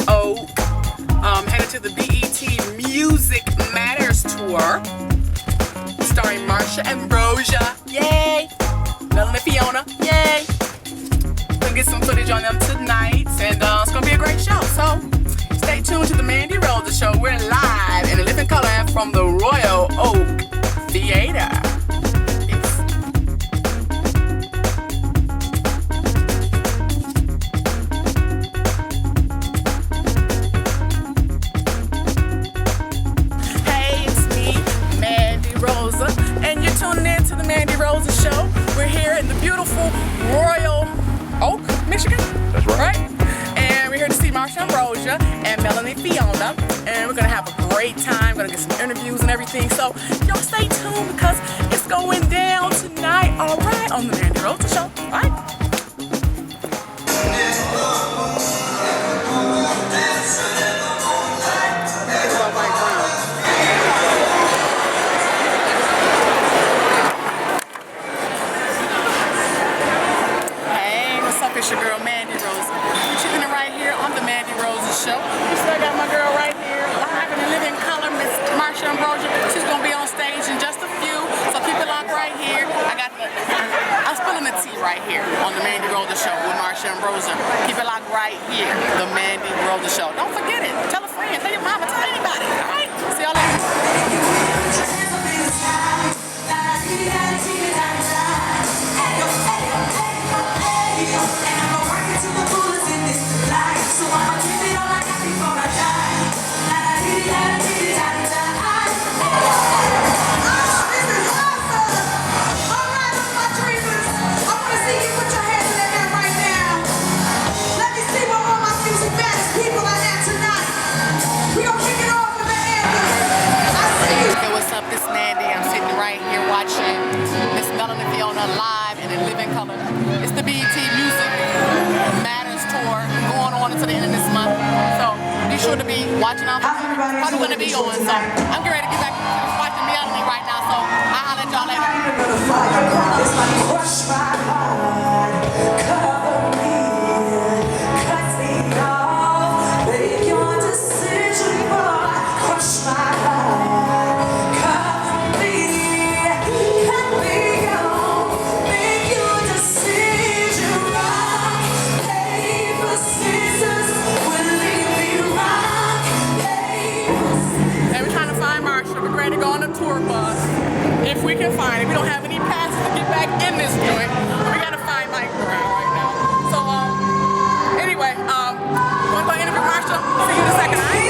Oak. Headed to the B.E.T. Music Matters Tour, starring MARSHA AMBROSIUS, yay! MELANIE FIONA, yay! Gonna get some footage on them tonight, and it's gonna be a great show. So stay tuned to the Mandi Roza Show. We're live in a living color and from the Royal Oak Theater. And you're tuning in to the Mandi Roza Show. We're here in the beautiful Royal Oak, Michigan. That's right. And we're here to see MARSHA AMBROSIUS and MELANIE FIONA. And we're going to have a great time. We're going to get some interviews and everything. So y'all stay tuned because it's going down tonight, all right, on the Mandi Roza Show, all right? It's your girl Mandi Roza. You're tuning in right here on the Mandi Roza Show. We still got my girl right here, live in the living color, Miss MARSHA AMBROSIUS. She's gonna be on stage in just a few, so keep it locked right here. I'm spilling the tea right here on the Mandi Roza Show with MARSHA AMBROSIUS. Keep it locked right here, the Mandi Roza Show. Don't forget it. Tell a friend, tell your mama, tell anybody. All right? See y'all later. Watching Miss MELANIE FIONA live in a living color. It's the B.E.T. Music Matters Tour going on until the end of this month. So be sure to be watching out for what we're going to be on. So I'm getting ready to get back to watching MELANIE right now. So I'll let y'all later. To go on a tour bus if we can find it. We don't have any passes to get back in this joint. We gotta find Mike Brown right now. So anyway, wanna go interview MARSHA? See you in a second, alright?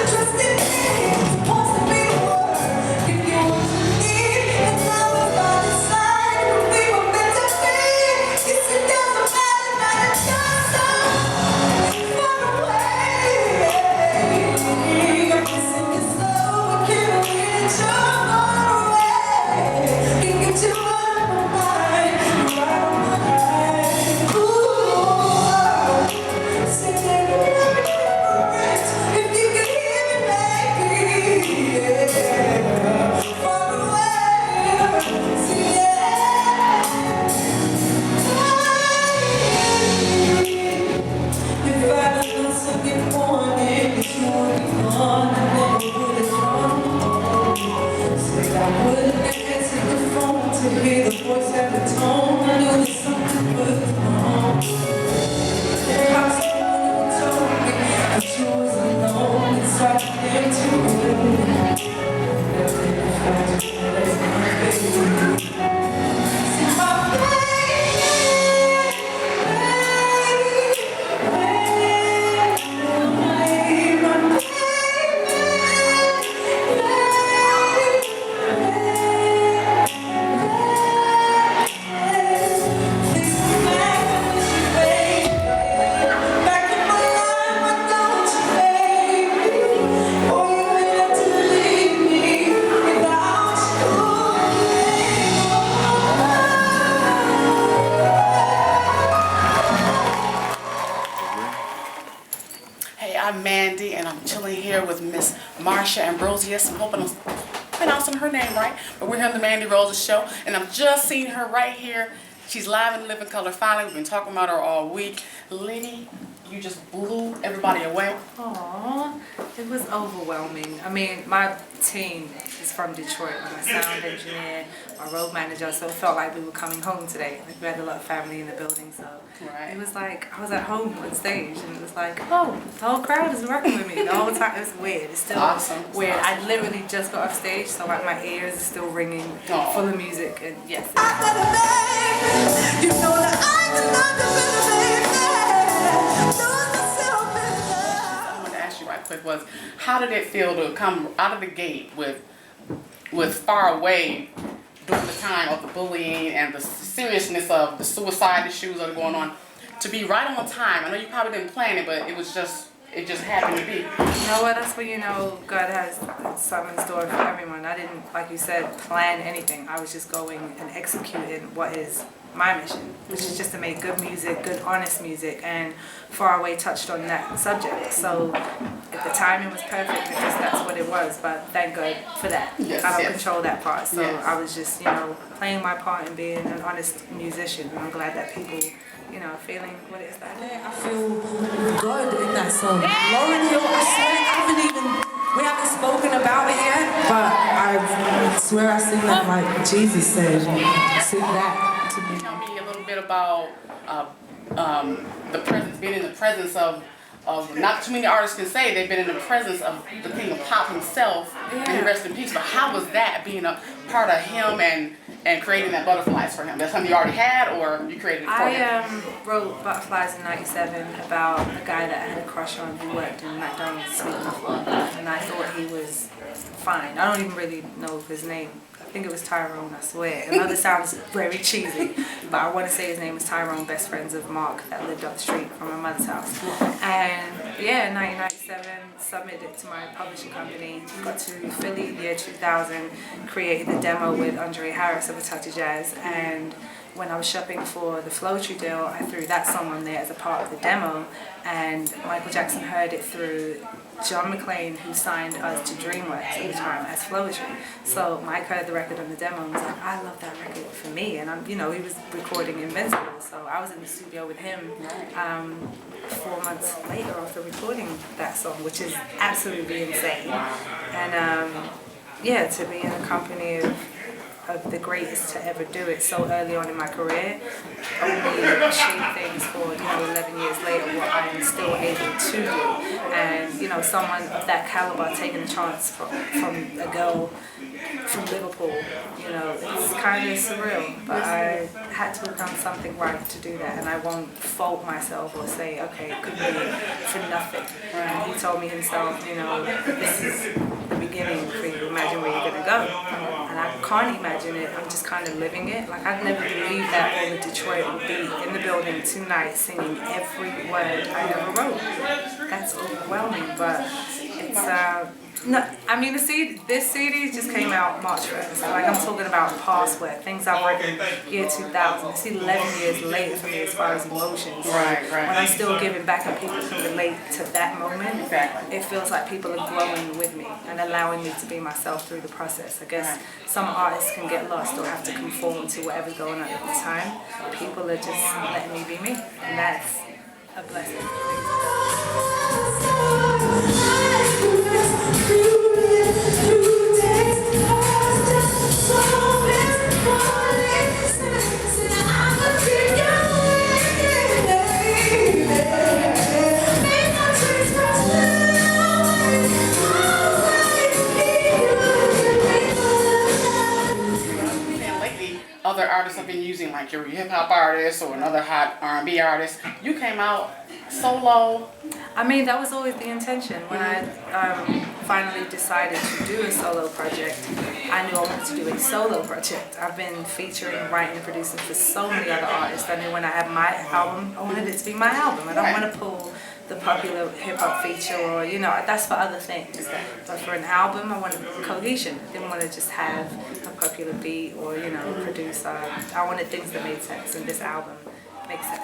Trust in I'm Mandy, and I'm chilling here with Miss MARSHA AMBROSIUS. I'm hoping I'm pronouncing her name right, but we're here on the Mandi Roza show, and I've just seen her right here. She's live in living color finally. We've been talking about her all week. Lady, you just blew everybody away. Aww, it was overwhelming. I mean, my team is from Detroit. My sound engineer, my road manager, so it felt like we were coming home today. Like we had a lot of family in the building, so it was like I was at home on stage, and it was like, oh, the whole crowd is working with me the whole time. It was weird. It's still weird. I literally just got off stage, so like my ears are still ringing full of music, and yes. You know that I want to ask you right quick was, how did it feel to come out of the gate with Far Away during the time of the bullying and the seriousness of the suicide issues that are going on, to be right on time? I know you probably didn't plan it, but it just happened to be. You know what? That's when you know God has something in store for everyone. I didn't, like you said, plan anything. I was just going and executing what is my mission, which is just to make good music, good honest music, and Far Away touched on that subject. So if the timing was perfect, because that's what it was, but thank God for that. Yes, I don't control that part, so yes. I was just, you know, playing my part and being an honest musician, and I'm glad that people, you know, feeling what it is that I feel good in that song. Lauryn Hill, I swear, we haven't spoken about it yet, but I swear I sing that like Jesus said. Sing that. Tell me a little bit about the presence, being in the presence of not too many artists can say they've been in the presence of the king of pop himself, and rest in peace. But how was that, being a part of him and creating that Butterflies for him? That's something you already had, or you created it for him? I wrote Butterflies in '97 about a guy that I had a crush on who worked in McDonald's sweeping the floor, and I thought he was fine. I don't even really know his name. I think it was Tyrone, I swear. I know this sounds very cheesy, but I want to say his name was Tyrone, best friends of Mark that lived up the street from my mother's house. And yeah, in 1997, submitted it to my publishing company, got to Philly, year 2000, created the demo with Andre Harris of A Touch of Jazz, and when I was shopping for the FLOETRY deal, I threw that song on there as a part of the demo, and Michael Jackson heard it through John McClane, who signed us to DreamWorks at the time as FLOETRY. So Mike heard the record on the demo and was like, I love that record for me. And you know, he was recording Invincible, so I was in the studio with him 4 months later after recording that song, which is absolutely insane. And yeah, to be in a company of the greatest to ever do it so early on in my career only shaped things for, you know, 11 years later what I am still able to do. And, you know, someone of that caliber taking a chance from a girl from Liverpool, you know, it's kind of surreal, but I had to have done something right to do that, and I won't fault myself or say, okay, it could be for nothing. And he told me himself, you know, this is the beginning for you, imagine where you're going to go. And I can't imagine it, I'm just kind of living it. Like, I'd never believed that all of Detroit would be in the building tonight singing every word I ever wrote. That's overwhelming, but it's, no, I mean, this CD just came out March 1st. Like, I'm talking about past work, things I've written year 2000. It's 11 years later for me as far as emotions. Right. When I'm still giving back and people can relate to that moment, it feels like people are growing with me and allowing me to be myself through the process. I guess some artists can get lost or have to conform to whatever's going on at the time. People are just letting me be me, and that's a blessing. Other artists have been using, like your hip-hop artist or another hot R&B artist. You came out solo. I mean, that was always the intention. When I finally decided to do a solo project, I knew I wanted to do a solo project. I've been featuring, writing, and producing for so many other artists. I knew when I had my album, I wanted it to be my album. I don't want to pull the popular hip-hop feature, or, you know, that's for other things. But for an album, I wanted cohesion. I didn't want to just have a popular beat or, you know, produce. I wanted things that made sense, and this album makes sense.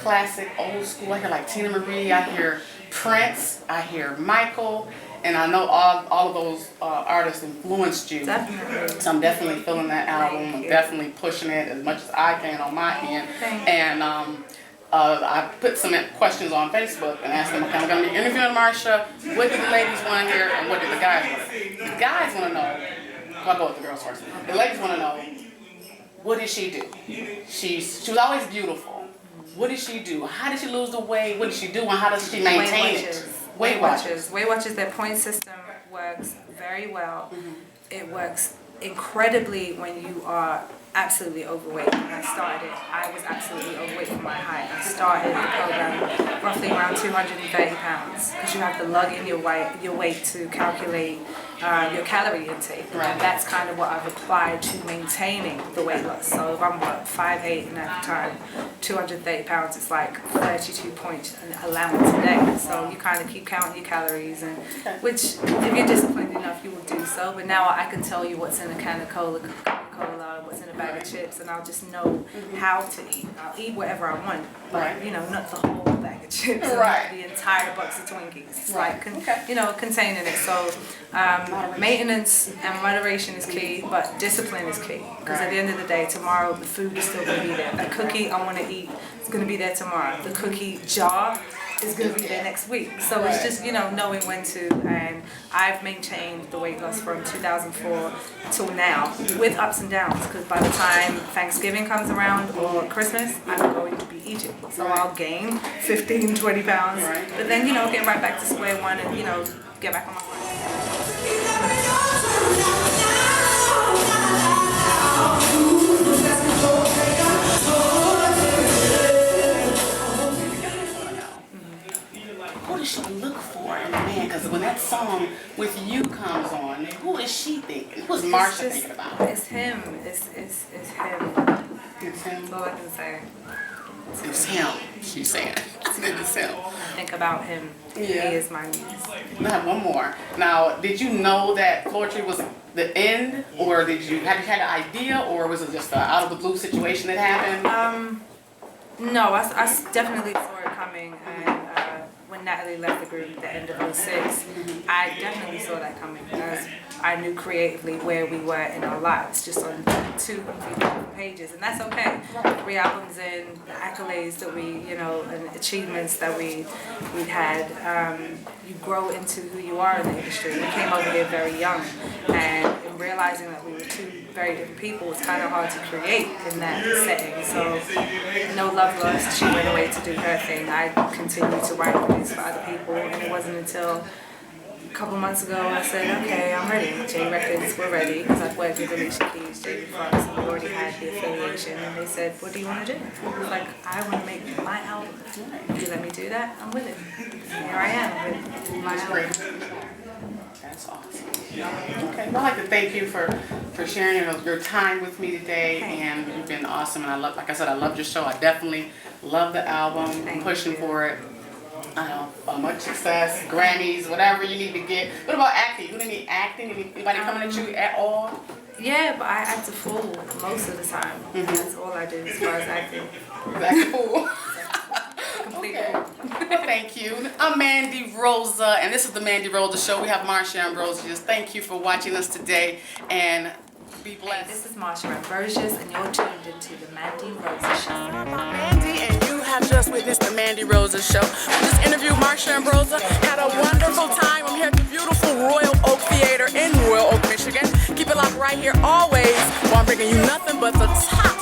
classic, old school. I hear like Tina Marie, I hear Prince, I hear Michael, and I know all of those artists influenced you. Definitely. So I'm definitely feeling that album. I'm definitely pushing it as much as I can on my end. And I put some questions on Facebook and asked them, okay, I'm going to be interviewing Marsha. What do the ladies want to hear and what do the guys want to hear? The guys want to know, I'll go with the girls first. The ladies want to know, what did she do? She was always beautiful. What did she do? How did she lose the weight? What did she do and how does she maintain it? Weight Watchers. Weight Watchers, their point system works very well. It works incredibly when you are absolutely overweight. When I started it, I was absolutely overweight for my height. I started the program roughly around 230 pounds because you have to lug in your weight to calculate your calorie intake. And that's kind of what I've applied to maintaining the weight loss. So if I'm 5'8" and at the time 230 pounds, it's like 32 points an allowance a day. So you kind of keep counting your calories, and which if you're disciplined enough, you will do so. But now I can tell you what's in a can of Coca-Cola, what's in a bag of chips, and I'll just know how to eat. I'll eat whatever I want, but you know, not the whole bag of chips, the entire box of Twinkies. It's like, you know, containing it. So maintenance and moderation is key, but discipline is key. Because at the end of the day, tomorrow the food is still going to be there. That cookie I want to eat is going to be there tomorrow. The cookie jar is going to be there next week. So it's just, you know, knowing when to. And I've maintained the weight loss from 2004 till now with ups and downs, because by the time Thanksgiving comes around or Christmas, I'm going to be eating. So I'll gain 15, 20 pounds, but then, you know, get right back to square one and, you know, get back on my feet. Who does she look for in a man? Because when that song With You comes on, who is she thinking? Who's Marsha thinking about? It's him. It's him. It's him. That's all I can say. It's him, she's saying. It's him. Think about him. He is my muse. I have one more. Now, did you know that FLOETRY was the end, or did you had an idea, or was it just an out of the blue situation that happened? No, I definitely saw it coming, and when Natalie left the group at the end of 06, I definitely saw that coming, because I knew creatively where we were in our lives, just on 2 completely different pages, and that's okay. 3 albums in, the accolades that we, you know, and achievements that we'd had, you grow into who you are in the industry. We came over here very young, and in realizing that we were 2 very different people, it's kind of hard to create in that setting. So, no love lost. She went away to do her thing. I continued to write things for other people, and it wasn't until a couple months ago I said, okay, I'm ready. J Records, we're ready, because I've worked with Alicia Keys, J Fox, and we already had the affiliation, and they said, what do you want to do? I was like, I want to make my album. If you let me do that, I'm with it. And here I am with my album. That's awesome. Okay, well, I'd like to thank you for sharing your time with me today, and you've been awesome. And I love, like I said, I loved your show. I definitely love the album. I'm pushing for it. Much success, Grammys, whatever you need to get. What about acting? You need acting? Anybody coming at you at all? Yeah, but I act a fool most of the time. That's all I do as far as acting. Act a fool. Okay. Well, thank you. I'm Mandi Roza, and this is the Mandi Roza Show. We have Marsha Ambrosius. Thank you for watching us today, and be blessed. Hey, this is Marsha Ambrosius, and you're tuned into the Mandi Roza Show. I'm Mandi, and you have just witnessed the Mandi Roza Show. We just interviewed Marsha Ambrosia. Had a wonderful time. I'm here at the beautiful Royal Oak Theater in Royal Oak, Michigan. Keep it locked right here always, while I'm bringing you nothing but the top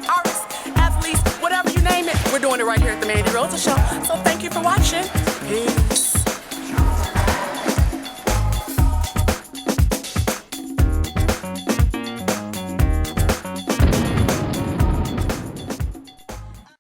artists, athletes, whatever you name it. We're doing it right here at the Mandi Roza Show. So thank you for watching. Peace.